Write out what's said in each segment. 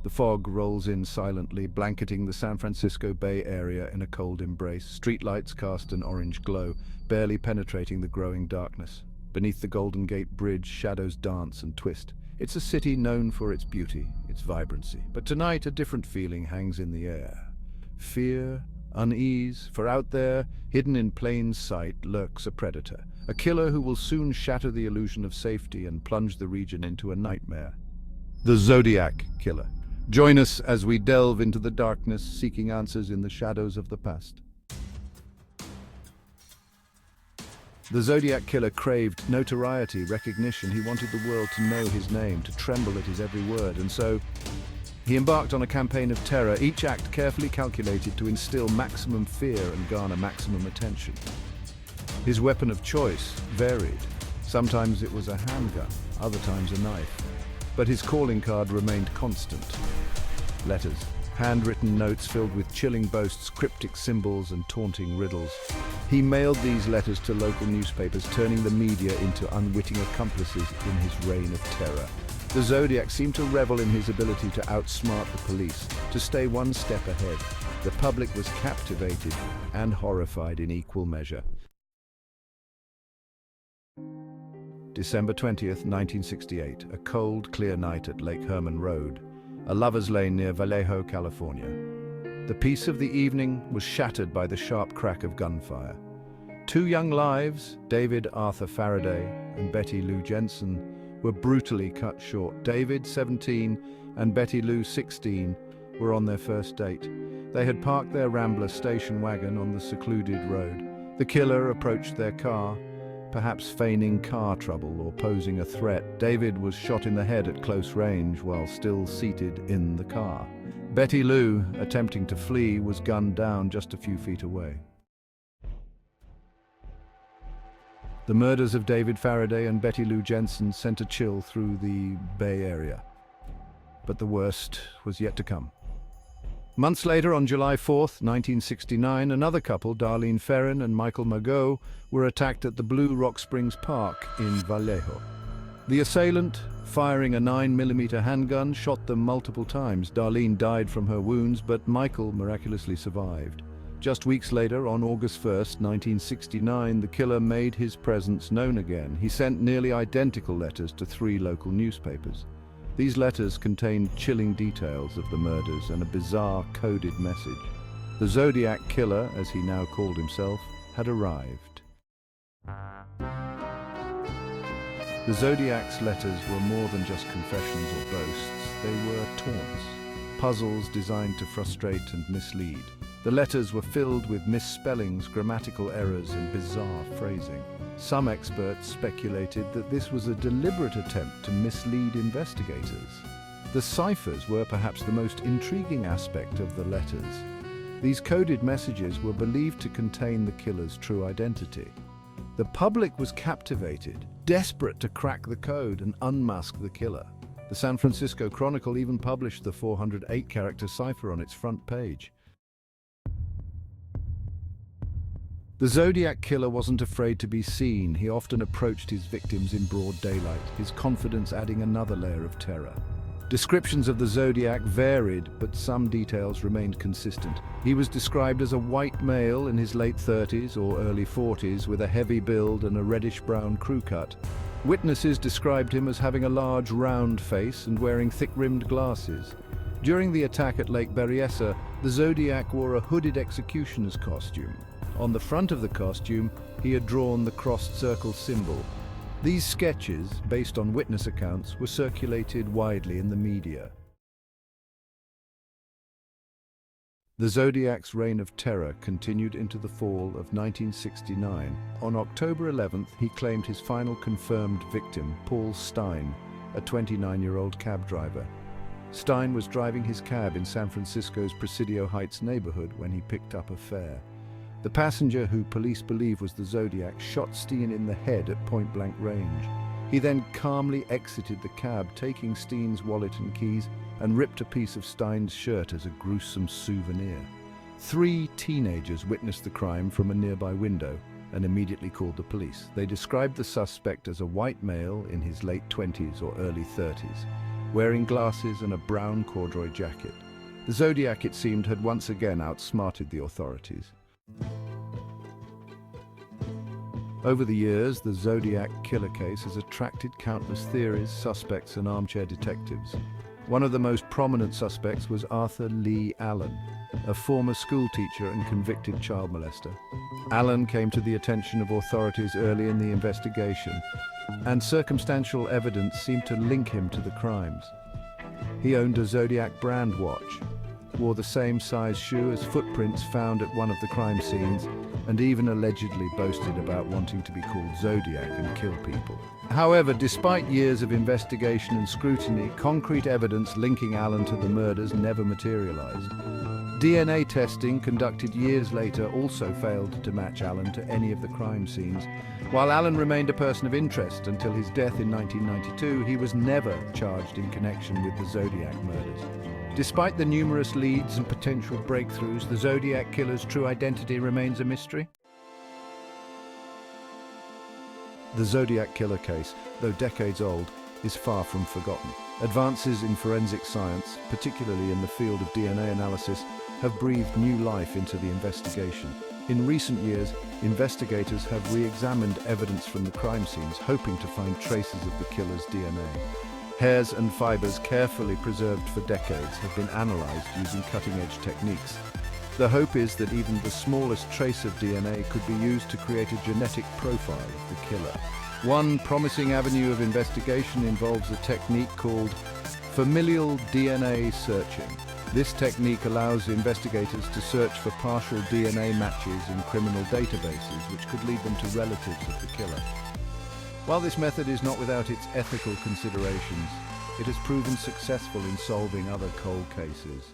The fog rolls in silently, blanketing the San Francisco Bay Area in a cold embrace. Streetlights cast an orange glow, barely penetrating the growing darkness. Beneath the Golden Gate Bridge, shadows dance and twist. It's a city known for its beauty, its vibrancy. But tonight, a different feeling hangs in the air. Fear, unease, for out there, hidden in plain sight, lurks a predator. A killer who will soon shatter the illusion of safety and plunge the region into a nightmare. The Zodiac Killer. Join us as we delve into the darkness, seeking answers in the shadows of the past. The Zodiac Killer craved notoriety, recognition. He wanted the world to know his name, to tremble at his every word, and so he embarked on a campaign of terror, each act carefully calculated to instill maximum fear and garner maximum attention. His weapon of choice varied. Sometimes it was a handgun, other times a knife. But his calling card remained constant. Letters, handwritten notes filled with chilling boasts, cryptic symbols and taunting riddles. He mailed these letters to local newspapers, turning the media into unwitting accomplices in his reign of terror. The Zodiac seemed to revel in his ability to outsmart the police, to stay one step ahead. The public was captivated and horrified in equal measure. December 20th, 1968, a cold, clear night at Lake Herman Road, a lover's lane near Vallejo, California. The peace of the evening was shattered by the sharp crack of gunfire. Two young lives, David Arthur Faraday and Betty Lou Jensen, were brutally cut short. David, 17, and Betty Lou, 16, were on their first date. They had parked their Rambler station wagon on the secluded road. The killer approached their car, perhaps feigning car trouble or posing a threat. David was shot in the head at close range while still seated in the car. Betty Lou, attempting to flee, was gunned down just a few feet away. The murders of David Faraday and Betty Lou Jensen sent a chill through the Bay Area. But the worst was yet to come. Months later, on July 4th, 1969, another couple, Darlene Ferrin and Michael Margot, were attacked at the Blue Rock Springs Park in Vallejo. The assailant, firing a 9mm handgun, shot them multiple times. Darlene died from her wounds, but Michael miraculously survived. Just weeks later, on August 1st, 1969, the killer made his presence known again. He sent nearly identical letters to 3 local newspapers. These letters contained chilling details of the murders and a bizarre coded message. The Zodiac Killer, as he now called himself, had arrived. The Zodiac's letters were more than just confessions or boasts. They were taunts, puzzles designed to frustrate and mislead. The letters were filled with misspellings, grammatical errors, and bizarre phrasing. Some experts speculated that this was a deliberate attempt to mislead investigators. The ciphers were perhaps the most intriguing aspect of the letters. These coded messages were believed to contain the killer's true identity. The public was captivated, desperate to crack the code and unmask the killer. The San Francisco Chronicle even published the 408-character cipher on its front page. The Zodiac Killer wasn't afraid to be seen. He often approached his victims in broad daylight, his confidence adding another layer of terror. Descriptions of the Zodiac varied, but some details remained consistent. He was described as a white male in his late 30s or early 40s with a heavy build and a reddish-brown crew cut. Witnesses described him as having a large, round face and wearing thick-rimmed glasses. During the attack at Lake Berryessa, the Zodiac wore a hooded executioner's costume. On the front of the costume, he had drawn the crossed circle symbol. These sketches, based on witness accounts, were circulated widely in the media. The Zodiac's reign of terror continued into the fall of 1969. On October 11th, he claimed his final confirmed victim, Paul Stein, a 29-year-old cab driver. Stein was driving his cab in San Francisco's Presidio Heights neighborhood when he picked up a fare. The passenger, who police believe was the Zodiac, shot Stein in the head at point-blank range. He then calmly exited the cab, taking Stein's wallet and keys, and ripped a piece of Stein's shirt as a gruesome souvenir. 3 teenagers witnessed the crime from a nearby window and immediately called the police. They described the suspect as a white male in his late 20s or early 30s. wearing glasses and a brown corduroy jacket. The Zodiac, it seemed, had once again outsmarted the authorities. Over the years, the Zodiac Killer case has attracted countless theories, suspects, and armchair detectives. One of the most prominent suspects was Arthur Lee Allen, a former schoolteacher and convicted child molester. Allen came to the attention of authorities early in the investigation, and circumstantial evidence seemed to link him to the crimes. He owned a Zodiac brand watch, wore the same size shoe as footprints found at one of the crime scenes, and even allegedly boasted about wanting to be called Zodiac and kill people. However, despite years of investigation and scrutiny, concrete evidence linking Allen to the murders never materialized. DNA testing conducted years later also failed to match Allen to any of the crime scenes. While Allen remained a person of interest until his death in 1992, he was never charged in connection with the Zodiac murders. Despite the numerous leads and potential breakthroughs, the Zodiac Killer's true identity remains a mystery. The Zodiac Killer case, though decades old, is far from forgotten. Advances in forensic science, particularly in the field of DNA analysis, have breathed new life into the investigation. In recent years, investigators have re-examined evidence from the crime scenes, hoping to find traces of the killer's DNA. Hairs and fibers carefully preserved for decades have been analyzed using cutting-edge techniques. The hope is that even the smallest trace of DNA could be used to create a genetic profile of the killer. One promising avenue of investigation involves a technique called familial DNA searching. This technique allows investigators to search for partial DNA matches in criminal databases, which could lead them to relatives of the killer. While this method is not without its ethical considerations, it has proven successful in solving other cold cases.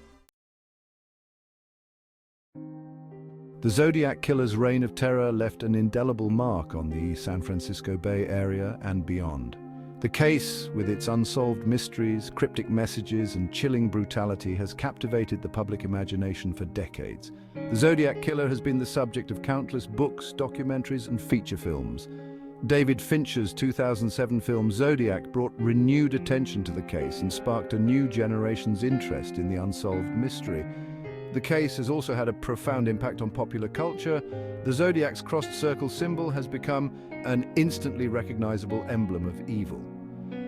The Zodiac Killer's reign of terror left an indelible mark on the San Francisco Bay Area and beyond. The case, with its unsolved mysteries, cryptic messages, and chilling brutality, has captivated the public imagination for decades. The Zodiac Killer has been the subject of countless books, documentaries, and feature films. David Fincher's 2007 film Zodiac brought renewed attention to the case and sparked a new generation's interest in the unsolved mystery. The case has also had a profound impact on popular culture. The Zodiac's crossed circle symbol has become an instantly recognizable emblem of evil.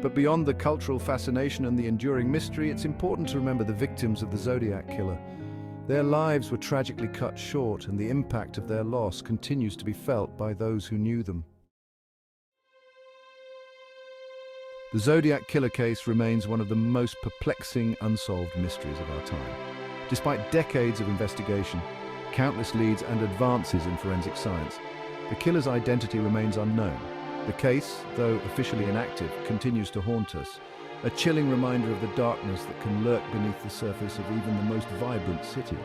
But beyond the cultural fascination and the enduring mystery, it's important to remember the victims of the Zodiac Killer. Their lives were tragically cut short, and the impact of their loss continues to be felt by those who knew them. The Zodiac Killer case remains one of the most perplexing unsolved mysteries of our time. Despite decades of investigation, countless leads and advances in forensic science, the killer's identity remains unknown. The case, though officially inactive, continues to haunt us, a chilling reminder of the darkness that can lurk beneath the surface of even the most vibrant cities.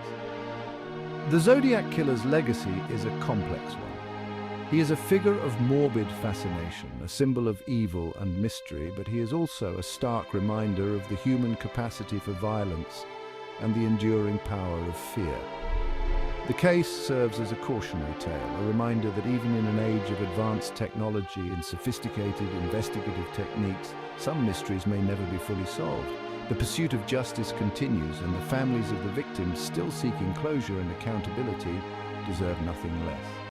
The Zodiac Killer's legacy is a complex one. He is a figure of morbid fascination, a symbol of evil and mystery, but he is also a stark reminder of the human capacity for violence and the enduring power of fear. The case serves as a cautionary tale, a reminder that even in an age of advanced technology and sophisticated investigative techniques, some mysteries may never be fully solved. The pursuit of justice continues, and the families of the victims, still seeking closure and accountability, deserve nothing less.